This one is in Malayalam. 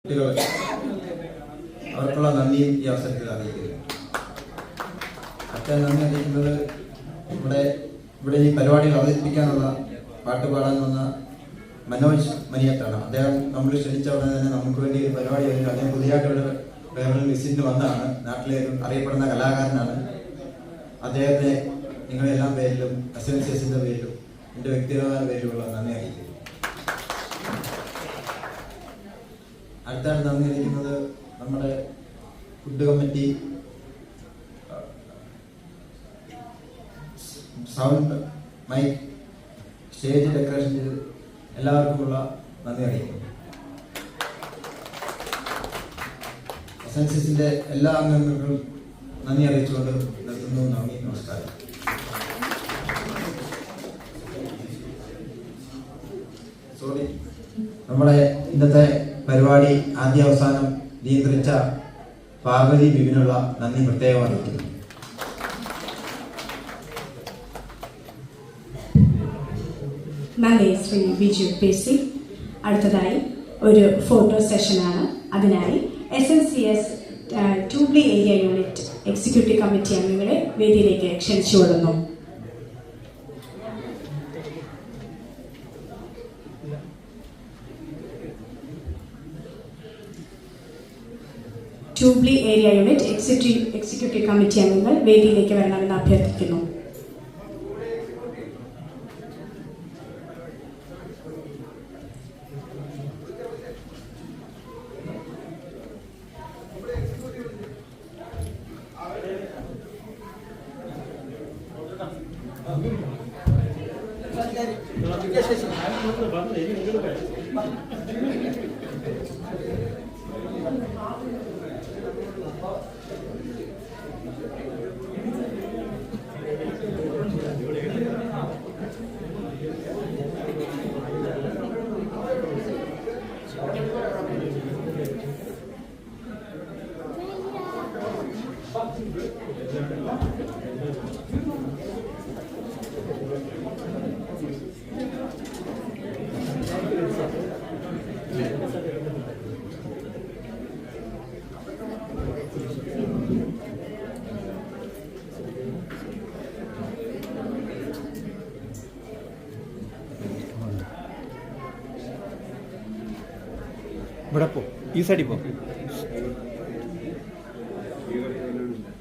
കുട്ടികൾ അവർക്കുള്ള നന്ദിയും ഈ അവസരത്തിൽ അറിയിക്കുന്നു. മറ്റേ നന്ദി അറിയിക്കുന്നത് ഇവിടെ ഈ പരിപാടികൾ അവതരിപ്പിക്കാനുള്ള പാട്ട് പാടാൻ വന്ന മനോജ് മനിയത്താണ്. അദ്ദേഹം നമ്മൾ ക്ഷണിച്ച ഉടനെ തന്നെ നമുക്ക് വേണ്ടി ഒരു പരിപാടി കഴിഞ്ഞു. അദ്ദേഹം പുതിയതായിട്ടുള്ള വേറെ വിസിറ്റിന് വന്നതാണ്. നാട്ടിലെ ഒരു അറിയപ്പെടുന്ന കലാകാരനാണ്. അദ്ദേഹത്തെ നിങ്ങളെല്ലാം പേരിലും SNCSന്റെ പേരിലും എൻ്റെ വ്യക്തിപരമായ പേരിലുള്ള നന്ദി അറിയിക്കുന്നു. അടുത്താണ് നന്ദി അറിയിക്കുന്നത് നമ്മുടെ food committee, sound, mic, stage decoration ചെയ്ത് എല്ലാവർക്കുമുള്ള നന്ദി അറിയിക്കുന്നു. SNCSന്റെ എല്ലാ അംഗങ്ങൾക്കും നന്ദി അറിയിച്ചുകൊണ്ട് നിർത്തുന്നു. നന്ദി, നമസ്കാരം. സോറി, നമ്മുടെ ഇന്നത്തെ പരിപാടി ആദ്യ അവസാനം നിയന്ത്രിച്ച പാർവതി ബിബിനുള്ള നന്ദി പ്രത്യേകം അറിയിക്കുന്നു. നന്ദി ശ്രീ ബിജു PC. അടുത്തതായി ഒരു ഫോട്ടോ സെഷനാണ്. അതിനായി SNCS Tubli area unit executive committee അംഗങ്ങളെ വേദിയിലേക്ക് ക്ഷണിച്ചുകൊള്ളുന്നു. Tubli area unit executive committee അംഗങ്ങൾ വേദിയിലേക്ക് വരണമെന്ന് അഭ്യർത്ഥിക്കുന്നു. ഇവിടെ പോ, ഈ സൈഡിൽ പോ.